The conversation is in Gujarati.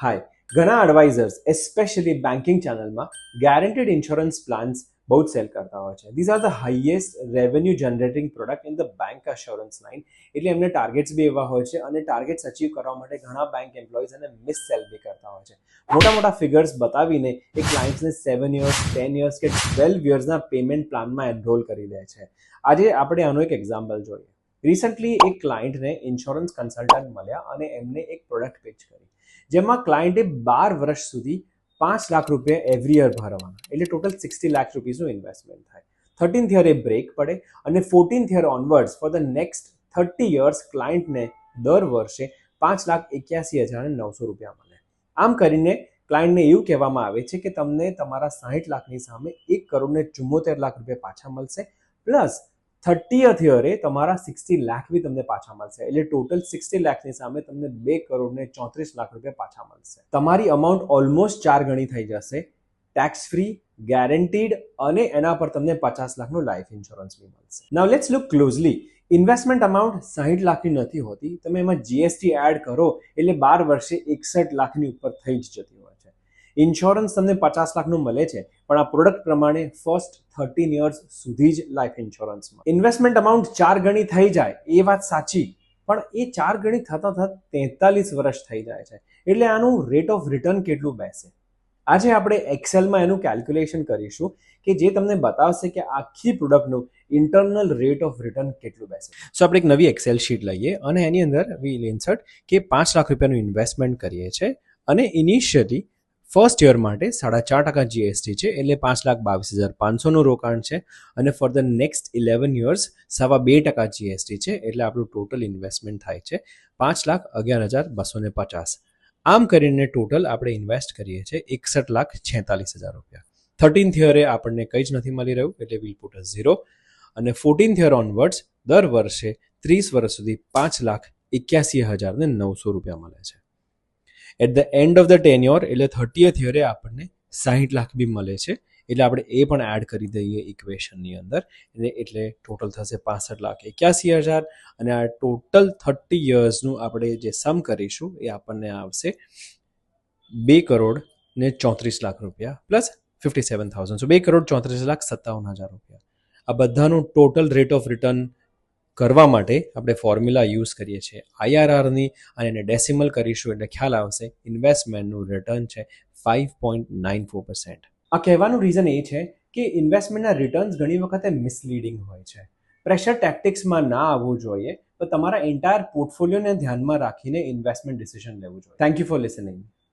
હાય, ઘણા એડવાઇઝર્સ એસ્પેશિયલી બેન્કિંગ ચેનલમાં ગેરંટીડ ઇન્સ્યોરન્સ પ્લાન્સ બહુ જ સેલ કરતા હોય છે. These are the highest revenue generating product in the bank assurance line. એટલે એમને ટાર્ગેટ્સ બી એવા હોય છે અને ટાર્ગેટ્સ અચીવ કરવા માટે ઘણા બેંક એમ્પ્લોઈઝ એને મિસ સેલ બી કરતા હોય છે. મોટા મોટા ફિગર્સ બતાવીને એ ક્લાયન્ટ્સને 7 યર્સ 10 યર્સ કે 12 યર્સના પેમેન્ટ પ્લાનમાં એનરોલ કરી દે છે. આજે આપણે આનું એક એક્ઝામ્પલ જોઈએ. રિસન્ટલી એક ક્લાયન્ટને ઇન્સ્યોરન્સ કન્સલ્ટન્ટ મળ્યા અને એમને એક પ્રોડક્ટ પિચ કરી જેમાં ક્લાયન્ટે 12 વર્ષ સુધી 5 લાખ રૂપિયા એવરી યર ભરવાના, એટલે ટોટલ 60 લાખ રૂપીઝનું ઇન્વેસ્ટમેન્ટ થાય. 13th યર એ બ્રેક પડે અને 14th year onwards for the next 30 years ક્લાયન્ટને દર વર્ષે 5,81,900 રૂપિયા મળે. આમ કરીને ક્લાયન્ટને એવું કહેવામાં આવે છે કે તમને તમારા 60 લાખની સામે 1,74 લાખ રૂપિયા પાછા મળશે, પ્લસ 30th યરે તમારા 60 લાખ બી તમને પાછા મળશે. એટલે ટોટલ 60 લાખની સામે તમને 2,34 લાખ રૂપિયા પાછા મળશે. તમારી અમાઉન્ટ ઓલમોસ્ટ 4 ગણી થઈ જશે, ટેક્સ ફ્રી, ગેરંટીડ, અને એના પર તમને 50 લાખનું લાઈફ ઇન્સ્યોરન્સ બી મળશે. Now let's look closely. Investment amount 60 લાખની નથી હોતી. તમે એમાં જીએસટી એડ કરો એટલે 12 વર્ષે 61 લાખની ઉપર થઈ જ જતી હોય છે. ઇન્સ્યોરન્સ તમને 50 લાખનું મળે છે, પણ આ પ્રોડક્ટ પ્રમાણે ફર્સ્ટ 13 યર્સ સુધી જ લાઈફ ઇન્સ્યોરન્સમાં ઇન્વેસ્ટમેન્ટ અમાઉન્ટ 4 ગણી થઈ જાય એ વાત સાચી, પણ એ 4 ગણી થતા 43 વર્ષ થઈ જાય છે. એટલે આનું રેટ ઓફ રિટર્ન કેટલું બેસે? આજે આપણે એક્સેલમાં એનું કેલ્ક્યુલેશન કરીશું કે જે તમને બતાવશે કે આખી પ્રોડક્ટનું ઇન્ટરનલ રેટ ઓફ રિટર્ન કેટલું બેસે. સો આપણે એક નવી એક્સેલ શીટ લઈએ અને એની અંદર વીલ ઇન્સર્ટ કે 5 લાખ રૂપિયાનું ઇન્વેસ્ટમેન્ટ કરીએ છીએ અને ઇનિશિયલી ફર્સ્ટ યર માટે 4.5% જીએસટી છે, એટલે 5,22,500નું રોકાણ છે અને four the next 11 years 2.5% GST છે, એટલે આપણું ટોટલ ઇન્વેસ્ટમેન્ટ થાય છે 5,11,250. આમ કરીને ટોટલ આપણે ઇન્વેસ્ટ કરીએ છીએ 61,46,000 રૂપિયા. 13th યરે આપણને કંઈ જ નથી મળી રહ્યું, એટલે વીલ પુટ અ 0, અને 14th યર ઓનવર્ડ્સ દર વર્ષે 30 વર્ષ સુધી 5,81,900 રૂપિયા મળે છે. At the end of the tenure એટલે 30th યરે આપણને 60 લાખ બી મળે છે, એટલે આપણે એ પણ એડ કરી દઈએ ઇક્વેશનની અંદર, એટલે ટોટલ થશે 65,81,000. અને આ ટોટલ 30 યર્સનું આપણે જે સમ કરીશું એ આપણને આવશે 2,34,00,000 રૂપિયા પ્લસ 57,000, સો 2,34,57,000 રૂપિયા. આ બધાનું ટોટલ રેટ ઓફ રિટર્ન કરવા માટે આપણે ફોર્મ્યુલા યુઝ કરીએ છીએ આઈઆરઆરની, અને એને ડેસિમલ કરીશું એટલે ખ્યાલ આવશે ઇન્વેસ્ટમેન્ટનું રિટર્ન છે 5.94%. આ કહેવાનું રીઝન એ છે કે ઇન્વેસ્ટમેન્ટના રિટર્ન્સ ઘણી વખતે મિસલીડિંગ હોય છે. પ્રેશર ટેક્ટિક્સમાં ના આવવું જોઈએ, તો તમારા એન્ટાયર પોર્ટફોલિયોને ધ્યાનમાં રાખીને ઇન્વેસ્ટમેન્ટ ડિસિઝન લેવું જોઈએ. Thank you for listening.